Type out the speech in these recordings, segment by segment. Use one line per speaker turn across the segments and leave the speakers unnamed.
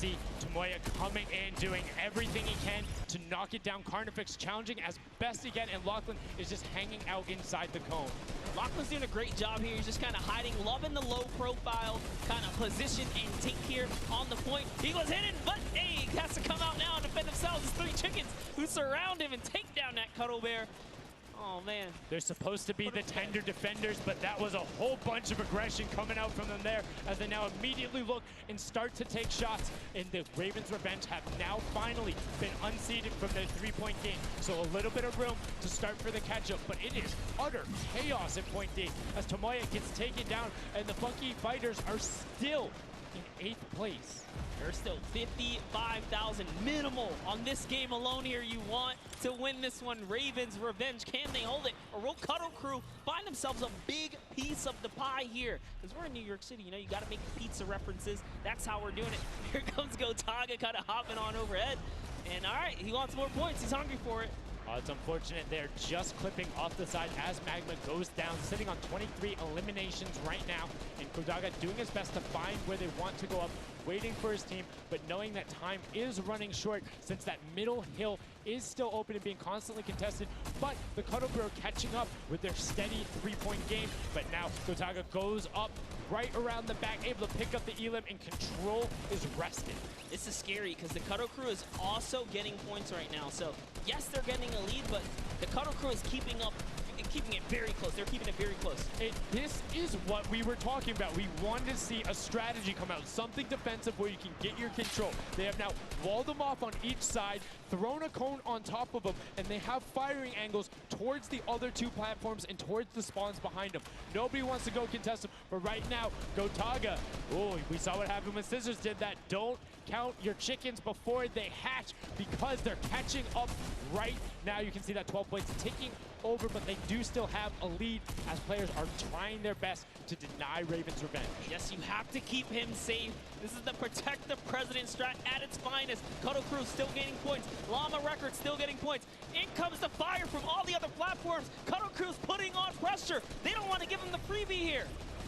see Tomoya coming in, doing everything he can to knock it down. Carnifex challenging as best he can, and Lachlan is just hanging out inside the cone.
Lachlan's doing a great job here. He's just kind of hiding, loving the low profile kind of position and take here on the point. He was hidden, but hey, he has to come out now and defend themselves. It's three chickens who surround him and take down that Cuddle Bear. Oh, man.
They're supposed to be the tender defenders, but that was a whole bunch of aggression coming out from them there as they now immediately look and start to take shots. And the Ravens Revenge have now finally been unseated from their three-point game. So a little bit of room to start for the catch-up, but it is utter chaos at point D as Tomoya gets taken down, and the Funky Fighters are still in 8th place.
There's still 55,000 minimal on this game alone here. You want to win this one. Ravens Revenge, can they hold it? Or will Cuddle Crew find themselves a big piece of the pie here? Because we're in New York City, you know, you got to make pizza references. That's how we're doing it. Here comes Gotaga kind of hopping on overhead. And all right, he wants more points. He's hungry for it.
It's unfortunate they're just clipping off the side as Magma goes down, sitting on 23 eliminations right now. And Kodaga doing his best to find where they want to go up, waiting for his team, but knowing that time is running short since that middle hill is still open and being constantly contested. But the Cuddle Crew are catching up with their steady three-point game. But now Kodaga goes up right around the back, able to pick up the elim, and control is rested.
This is scary because the Cuddle Crew is also getting points right now. So yes, they're getting a lead, but the Cuddle Crew is keeping up and keeping it very close. They're keeping it very close.
This is what we were talking about. We wanted to see a strategy come out, something defensive where you can get your control. They have now walled them off on each side, thrown a cone on top of them, and they have firing angles towards the other two platforms and towards the spawns behind them. Nobody wants to go contest them, but right now, Gotaga, oh, we saw what happened when Scissors did that. Don't count your chickens before they hatch because they're catching up right now. You can see that 12 points ticking over, but they do still have a lead as players are trying their best to deny Ravens Revenge.
Yes, you have to keep him safe. This is the protect the president strat at its finest. Cuddle Crew still gaining points. Llama Records still getting points. In comes the fire from all the other platforms. Cuddle Crew's putting on pressure. They don't want to give him the freebie here.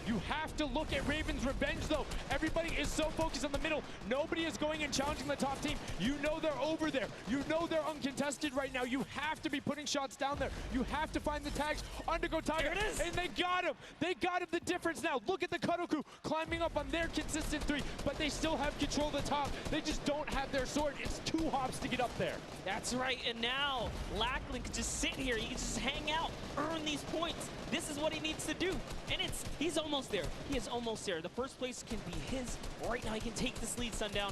You have to look at Ravens Revenge, though. Everybody is so focused on the middle. Nobody is going and challenging the top team. You know they're over there. You know they're uncontested right now. You have to be putting shots down there. You have to find the tags under Gotaga.
There it is.
And they got him. They got him the difference now. Look at the Cuddle Crew climbing up on their consistent three, but they still have control of the top. They just don't have their sword. It's 2 hops to get up there.
That's right, and now Lachlan can just sit here. He can just hang out, earn these points. This is what he needs to do, and he's almost there. He is almost there. The first place can be his. Right now, he can take this lead, Sundown.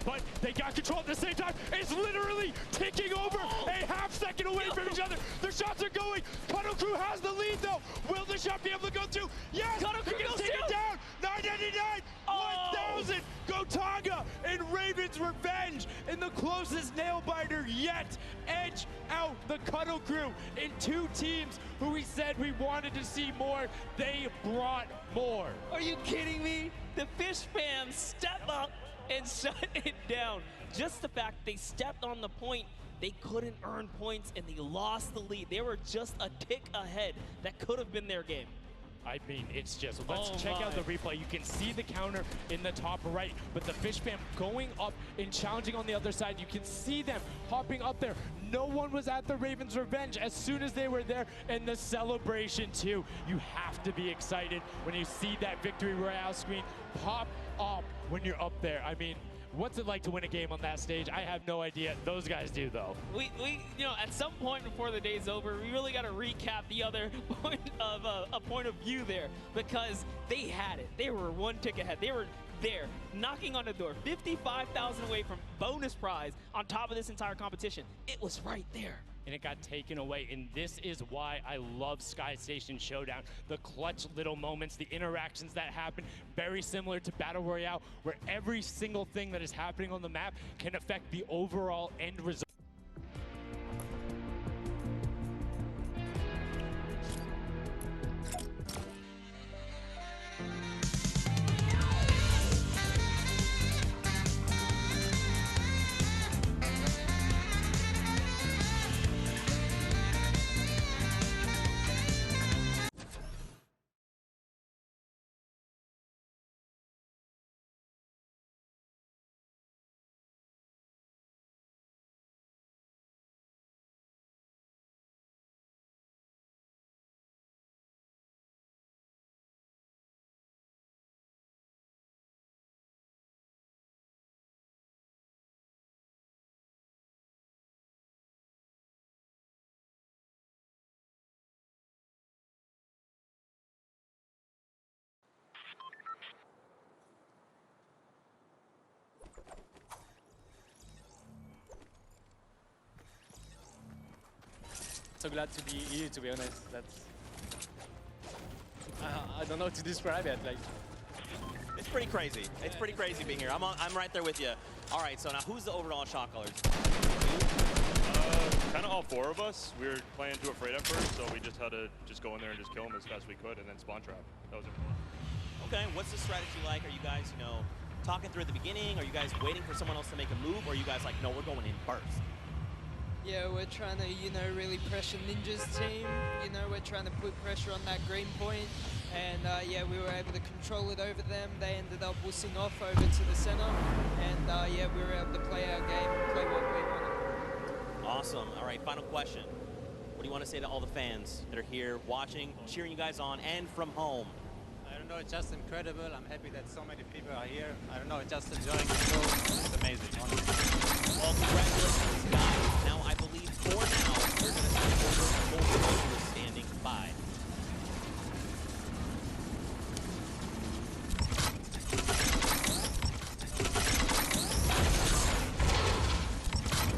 But they got control at the same time. It's literally ticking over a half second away from each other. The shots are going. Cuddle Crew has the lead, though. Will the shot be able to go through? Yes!
Cuddle Crew goes
take it down. 999, 1,000. Gotaga and Ravens Revenge in the closest nail biter yet. Edge out the Cuddle Crew in 2 teams who we said we wanted to see more. They brought more.
Are you kidding me? The Fish fans step up and shut it down. Just the fact they stepped on the point, they couldn't earn points and they lost the lead. They were just a tick ahead. That could have been their game.
I mean, it's just, let's check out the replay. You can see the counter in the top right, but the Fish fam going up and challenging on the other side. You can see them hopping up there. No one was at the Ravens Revenge as soon as they were there, and the celebration too. You have to be excited when you see that Victory Royale screen pop up when you're up there. I mean, what's it like to win a game on that stage? I have no idea. Those guys do, though.
We you know, at some point before the day's over, we really got to recap the other point of a point of view there, because they had it. They were 1 tick ahead. They were there, knocking on the door, 55,000 away from bonus prize on top of this entire competition. It was right there.
And it got taken away, and this is why I love Sky Station Showdown. The clutch little moments, the interactions that happen, very similar to Battle Royale, where every single thing that is happening on the map can affect the overall end result.
so glad to be here, to be honest. That's I don't know how to describe it. Like,
It's pretty crazy. It's pretty crazy being here. I'm right there with you. All right, so now who's the overall shot callers?
Kind of all four of us. We were playing too afraid at first, so we just had to just go in there and just kill them as fast as we could, and then spawn trap. That was it.
Okay, what's the strategy like? Are you guys, you know, talking through at the beginning? Are you guys waiting for someone else to make a move? Or are you guys like, no, we're going in first?
Yeah, we're trying to, you know, really pressure Ninja's team. You know, we're trying to put pressure on that green point. And yeah, we were able to control it over them. They ended up wussing off over to the center. And yeah, we were able to play our game and play what we wanted.
Awesome. All right, final question. What do you want to say to all the fans that are here watching, cheering you guys on, and from home?
I don't know, it's just incredible. I'm happy that so many people are here. I don't know, just enjoying the show. It's amazing, honestly.
Well, congratulations, guys. Now, I believe for now, we're going to send over who is standing by.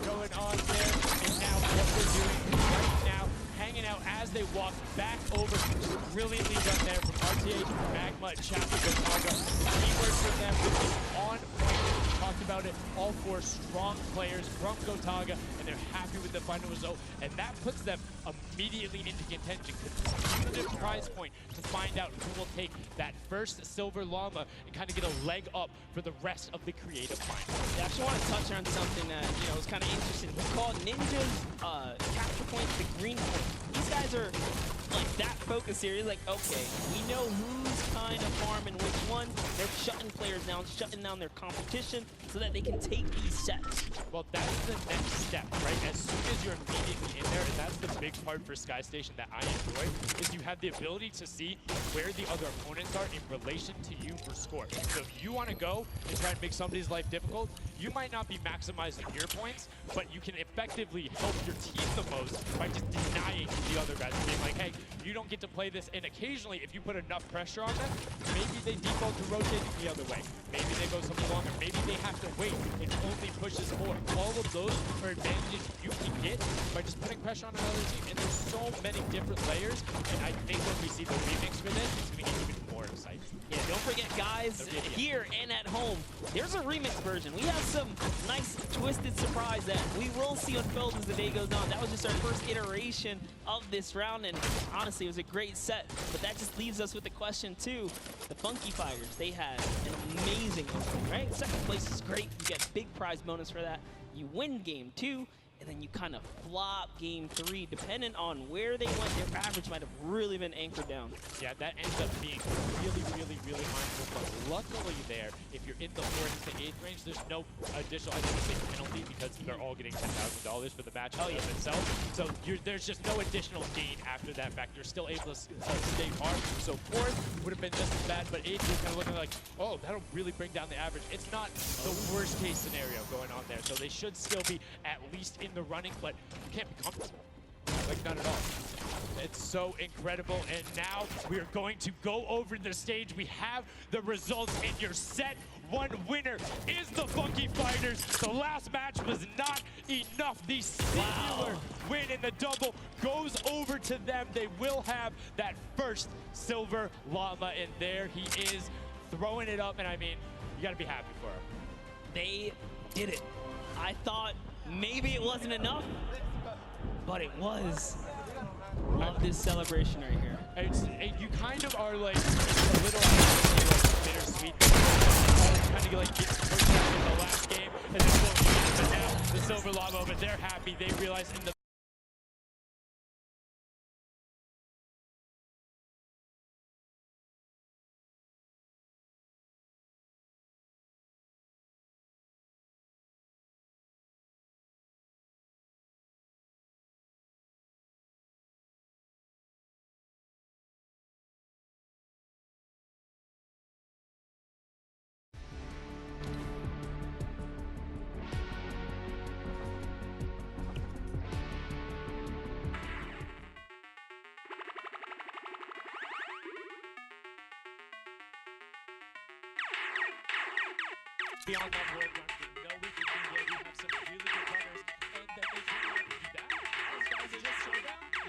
Going on there, and now what we're doing right now, hanging out as they walk back over. Brilliantly done there from RTA, Magma, Chappie, Gotaga. The teamwork for them is on point. We talked about it. All four strong players from Gotaga, and they're happy with the final result. And that puts them immediately into contention. Cumulative prize point to find out who will take that first Silver Llama and kind of get a leg up for the rest of the creative final.
Yeah, I actually want to touch on something that, you know, is kind of interesting. He called Ninja's capture point the green point. These guys are like that focus here. He's like, okay, we know who's kind of farming which one. They're shutting players down, shutting down their competition so that they can take these sets.
Well, that's the next step, right? As soon as you're immediately in there, and that's the big part for Sky Station that I enjoy, is you have the ability to see where the other opponents are in relation to you for score. So if you want to go and try and make somebody's life difficult, you might not be maximizing your points, but you can effectively help your team the most by just denying the other guys, being like, hey, you don't get to play this, and occasionally, if you put enough pressure on them, maybe they default to rotating the other way. Maybe they go something longer. Maybe they have to wait and only pushes forward. All of those are advantages you can get by just putting pressure on another team, and there's so many different layers, and I think when we see the remix for this, it's going to get even more exciting.
Yeah, don't forget, guys, here and at home, there's a remix version. We have some nice twisted surprise that we will see unfold as the day goes on. That was just our first iteration of this round, and honestly, it was a great set. But that just leaves us with the question, too. The Funky Fighters, they had an amazing opening, right? Second place is great. You get big prize bonus for that. You win game 2, and then you kind of flop game 3, depending on where they went. Their average might have really been anchored down.
Yeah, that ends up being really, really, really mindful. But luckily there, if you're in the 4th to 8th range, there's no additional, I don't think, penalty because they're all getting $10,000 for the match itself. So there's just no additional gain after that fact. You're still able to stay hard. So 4th would have been just as bad, but 8th, you're kind of looking like, oh, that'll really bring down the average. It's not the worst case scenario going on there. So they should still be at least in the running, but you can't be comfortable. Like, not at all. It's so incredible, and now we are going to go over the stage. We have the results, and your set 1 winner is the Funky Fighters. The last match was not enough. The singular win in the double goes over to them. They will have that first Silver Llama, and there he is throwing it up, and I mean, you gotta be happy for him.
They did it. I thought maybe it wasn't enough, but it was. Love this celebration right here.
You kind of are like a little like bittersweet. Kind of like get pushed out in the last game, and then but now the Silver Llama, but they're happy. They realize in the beyond that world run, we know we can do well. We have some really good runners, and then they can do that. Those guys are just so down.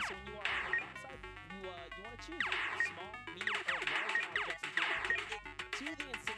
So when you are on the top side, you want to choose small, medium, or large objects and get it to the